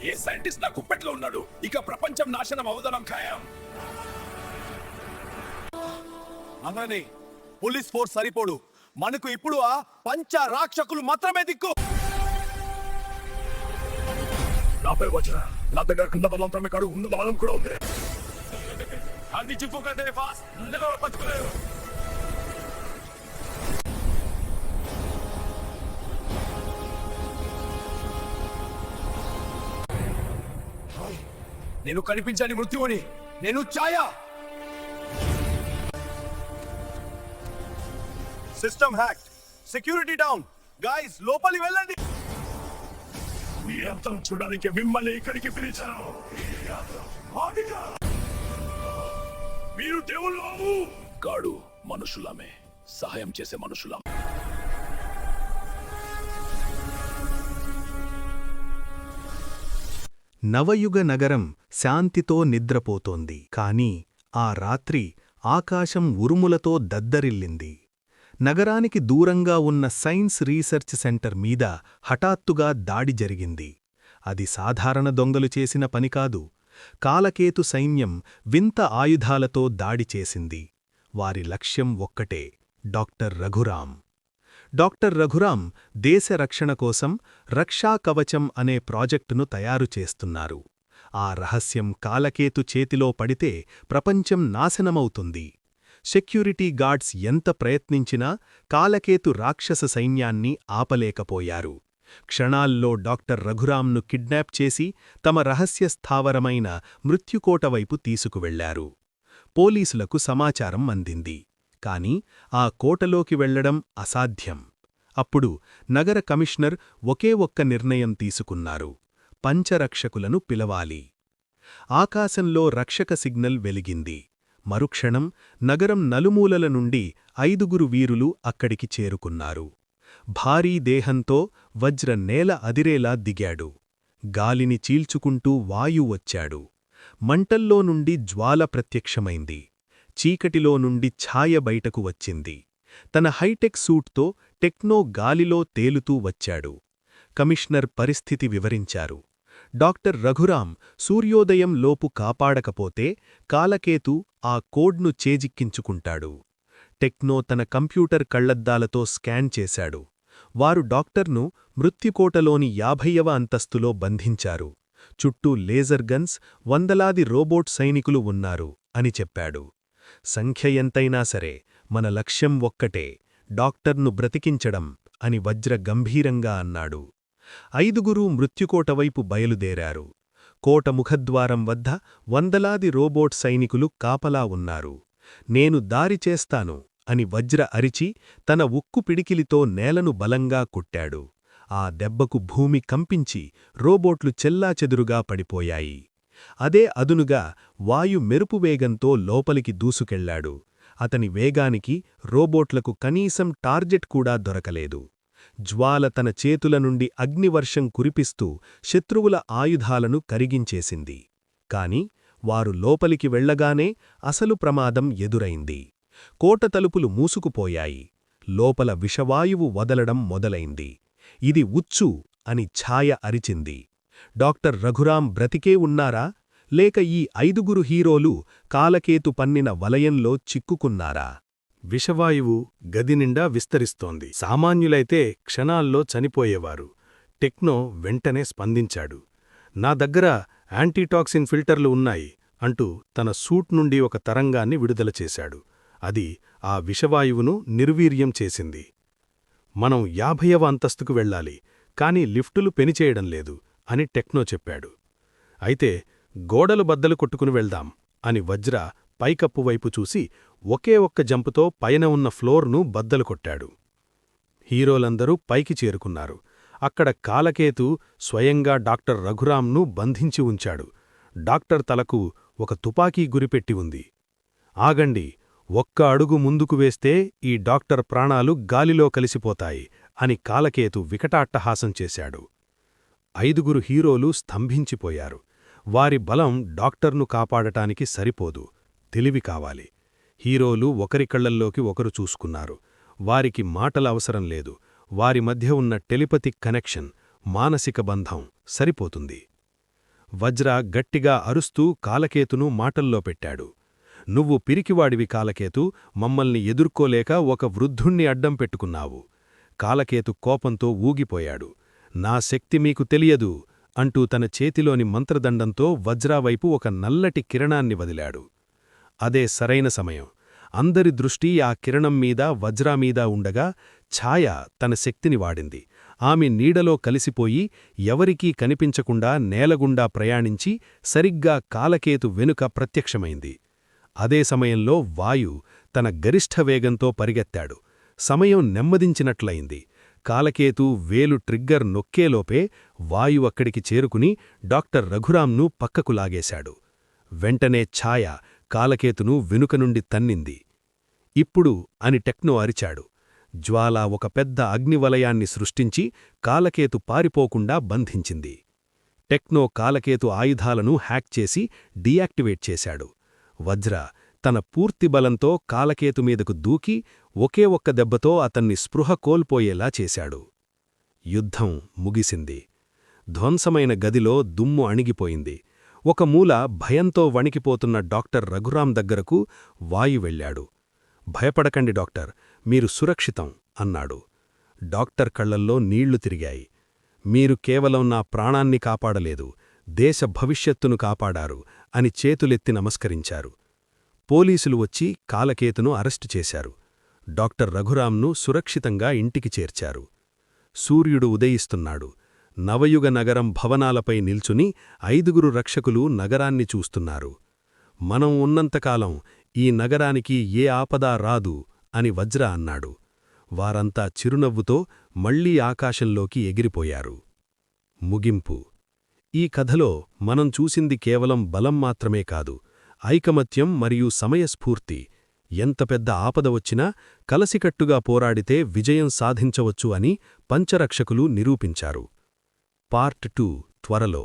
ఏ scientist నా కుప్పెట్లో ఉన్నాడు. ఇక ప్రపంచం నాశనం అవదనం ఖాయం. అనని పోలీస్ ఫోర్స్ సరిపోడు. మనకు ఇప్పుడు ఆ పంచ రాక్షకులు మాత్రమే దిక్కు. నాపై వచ్చిన నా దగ్గర కింద బలం కాడు, ఉన్న బలం కూడా ఉంది. అది చిప్పుకంటే ఫాస్ట్ పట్టుకోలేరు. నేను కనిపించని మృత్యువుని. నేను ఛాయ. System hack. Security down. Guys లోపలి వెళ్ళండి. మీ అంతం చూడడానికి మిమ్మల్ని ఇక్కడికి పిలిచాను. మీరు దేవుళ్ళు కాడు, మనుషులమే. సహాయం చేసే మనుషులం. నవయుగ నగరం శాంతితో నిద్రపోతోంది. కాని ఆ రాత్రి ఆకాశం ఉరుములతో దద్దరిల్లింది. నగరానికి దూరంగా ఉన్న సైన్స్ రీసెర్చ్ సెంటర్ మీద హఠాత్తుగా దాడి జరిగింది. అది సాధారణ దొంగలు చేసిన పనికాదు. కాలకేతు సైన్యం వింత ఆయుధాలతో దాడి చేసింది. వారి లక్ష్యం ఒక్కటే, డాక్టర్ రఘురాం. డాక్టర్ రఘురాం దేశ రక్షణ కోసం రక్షా కవచం అనే ప్రాజెక్టును తయారు చేస్తున్నారు. ఆ రహస్యం కాలకేతు చేతిలో పడితే ప్రపంచం నాశనమవుతుంది. సెక్యూరిటీ గార్డ్స్ ఎంత ప్రయత్నించినా కాలకేతు రాక్షస సైన్యాన్ని ఆపలేకపోయారు. క్షణాల్లో డాక్టర్ రఘురాంను కిడ్నాప్ చేసి తమ రహస్య స్థావరమైన మృత్యుకోట వైపు తీసుకువెళ్లారు. పోలీసులకు సమాచారం అందింది. కాని ఆ కోటలోకి వెళ్లడం అసాధ్యం. అప్పుడు నగర కమిషనర్ ఒకే ఒక్క నిర్ణయం తీసుకున్నారు. పంచరక్షకులను పిలవాలి. ఆకాశంలో రక్షక సిగ్నల్ వెలిగింది. మరుక్షణం నగరం నలుమూలల నుండి 5 వీరులు అక్కడికి చేరుకున్నారు. భారీ దేహంతో వజ్ర నేల అదిరేలా దిగాడు. గాలిని చీల్చుకుంటూ వాయు వచ్చాడు. మంటల్లో నుండి జ్వాల ప్రత్యక్షమైంది. చీకటిలో నుండి ఛాయ బయటకు వచ్చింది. తన హైటెక్ సూట్తో టెక్నో గాలిలో తేలుతూ వచ్చాడు. కమిషనర్ పరిస్థితి వివరించారు. డాక్టర్ రఘురాం సూర్యోదయం లోపు కాపాడకపోతే కాలకేతు ఆ కోడ్ను చేజిక్కించుకుంటాడు. టెక్నో తన కంప్యూటర్ కళ్లద్దాలతో స్కాన్ చేశాడు. వారు డాక్టర్ను మృత్యుకోటలోని 50వ అంతస్తులో బంధించారు. చుట్టూ లేజర్ గన్స్, వందలాది రోబోట్ సైనికులు ఉన్నారు అని చెప్పాడు. సంఖ్య ఎంతైనా సరే మన లక్ష్యం ఒక్కటే, డాక్టర్ను బ్రతికించడం అని వజ్ర గంభీరంగా అన్నాడు. 5 మృత్యుకోటవైపు బయలుదేరారు. కోట ముఖద్వారం వద్ద వందలాది రోబోట్ సైనికులు కాపలా ఉన్నారు. నేను దారి చేస్తాను అని వజ్ర అరిచి తన ఉక్కు పిడికిలితో నేలను బలంగా కొట్టాడు. ఆ దెబ్బకు భూమి కంపించి రోబోట్లు చెల్లాచెదురుగా పడిపోయాయి. అదే అదునుగా వాయు మెరుపువేగంతో లోపలికి దూసుకెళ్లాడు. అతని వేగానికి రోబోట్లకు కనీసం టార్గెట్ కూడా దొరకలేదు. జ్వాల తన చేతుల నుండి అగ్నివర్షం కురిపిస్తూ శత్రువుల ఆయుధాలను కరిగించేసింది. కాని వారు లోపలికి వెళ్లగానే అసలు ప్రమాదం ఎదురైంది. కోట తలుపులు మూసుకుపోయాయి. లోపల విషవాయువు వదలడం మొదలైంది. ఇది ఉచ్చు అని ఛాయ అరిచింది. డాక్టర్ రఘురాం బ్రతికే ఉన్నారా, లేక ఈ 5 హీరోలు కాలకేతు పన్నిన వలయంలో చిక్కుకున్నారా? విషవాయువు గదినిండా విస్తరిస్తోంది. సామాన్యులైతే క్షణాల్లో చనిపోయేవారు. టెక్నో వెంటనే స్పందించాడు. నా దగ్గర యాంటీటాక్సిన్ ఫిల్టర్లు ఉన్నాయి అంటూ తన సూట్ నుండి ఒక తరంగాన్ని విడుదల చేశాడు. అది ఆ విషవాయువును నిర్వీర్యం చేసింది. మనం 50వ అంతస్తుకు వెళ్లాలి, కాని లిఫ్టులు పెనిచేయడం లేదు అని టెక్నో చెప్పాడు. అయితే గోడలు బద్దలు కొట్టుకుని వెళ్దాం అని వజ్ర పైకప్పు వైపు చూసి ఒకే ఒక్క జంపుతో పైన ఉన్న ఫ్లోర్ను బద్దలు కొట్టాడు. హీరోలందరూ పైకి చేరుకున్నారు. అక్కడ కాలకేతు స్వయంగా డాక్టర్ రఘురాంను బంధించి ఉంచాడు. డాక్టర్ తలకు ఒక తుపాకీ గురిపెట్టి ఉంది. ఆగండి, ఒక్క అడుగు ముందుకు వేస్తే ఈ డాక్టర్ ప్రాణాలు గాలిలో కలిసిపోతాయి అని కాలకేతు వికటాట్టహాసం చేశాడు. 5 హీరోలు స్తంభించిపోయారు. వారి బలం డాక్టర్ను కాపాడటానికి సరిపోదు, తెలివి కావాలి. హీరోలు ఒకరి కళ్లల్లోకి ఒకరు చూసుకున్నారు. వారికి మాటల అవసరం లేదు. వారి మధ్య ఉన్న టెలిపతిక్ కనెక్షన్, మానసిక బంధం సరిపోతుంది. వజ్ర గట్టిగా అరుస్తూ కాలకేతును మాటల్లో పెట్టాడు. నువ్వు పిరికివాడివి కాలకేతు, మమ్మల్ని ఎదుర్కోలేక ఒక వృద్ధుణ్ణి అడ్డం పెట్టుకున్నావు. కాలకేతు కోపంతో ఊగిపోయాడు. నా శక్తి మీకు తెలియదు అంటూ తన చేతిలోని మంత్రదండంతో వజ్రావైపు ఒక నల్లటి కిరణాన్ని వదిలాడు. అదే సరైన సమయం. అందరి దృష్టి ఆ కిరణం మీద వజ్రామీద ఉండగా ఛాయ తన శక్తిని వాడింది. ఆమె నీడలో కలిసిపోయి ఎవరికీ కనిపించకుండా నేలగుండా ప్రయాణించి సరిగ్గా కాలకేతు వెనుక ప్రత్యక్షమైంది. అదే సమయంలో వాయు తన గరిష్ఠ వేగంతో పరిగెత్తాడు. సమయం నెమ్మదించినట్లయింది. కాలకేతు వేలు ట్రిగ్గర్ నొక్కేలోపే వాయు అక్కడికి చేరుకుని డాక్టర్ రఘురాంను పక్కకు లాగేశాడు. వెంటనే ఛాయ కాలకేతును వెనుక నుండి తన్నింది. ఇప్పుడు అని టెక్నో అరిచాడు. జ్వాల ఒక పెద్ద అగ్నివలయాన్ని సృష్టించి కాలకేతు పారిపోకుండా బంధించింది. టెక్నో కాలకేతు ఆయుధాలను హ్యాక్ చేసి డీయాక్టివేట్ చేశాడు. వజ్ర తన పూర్తి బలంతో కాలకేతు మీదకు దూకి ఒకే ఒక్క దెబ్బతో అతన్ని స్పృహ కోల్పోయేలా చేశాడు. యుద్ధం ముగిసింది. ధ్వంసమైన గదిలో దుమ్ము అణిగిపోయింది. ఒక మూల భయంతో వణికిపోతున్న డాక్టర్ రఘురాం దగ్గరకు వాయు వెళ్ళాడు. భయపడకండి డాక్టర్, మీరు సురక్షితం అన్నాడు. డాక్టర్ కళ్లల్లో నీళ్లు తిరిగాయి. మీరు కేవలం నా ప్రాణాన్ని కాపాడలేదు, దేశ భవిష్యత్తును కాపాడారు అని చేతులెత్తి నమస్కరించారు. పోలీసులు వచ్చి కాలకేతును అరెస్టు చేశారు. డాక్టర్ రఘురాంను సురక్షితంగా ఇంటికి చేర్చారు. సూర్యుడు ఉదయిస్తున్నాడు. నవయుగ నగరం భవనాలపై నిల్చుని 5 రక్షకులు నగరాన్ని చూస్తున్నారు. మనం ఉన్నంతకాలం ఈ నగరానికి ఏ ఆపదా రాదు అని వజ్ర అన్నాడు. వారంతా చిరునవ్వుతో మళ్లీ ఆకాశంలోకి ఎగిరిపోయారు. ముగింపు. ఈ కథలో మనం చూసింది కేవలం బలం మాత్రమే కాదు, ఐకమత్యం మరియు సమయస్ఫూర్తి. ఎంత పెద్ద ఆపద వచ్చినా కలసికట్టుగా పోరాడితే విజయం సాధించవచ్చు అని పంచరక్షకులు నిరూపించారు. పార్ట్ 2 త్వరలో.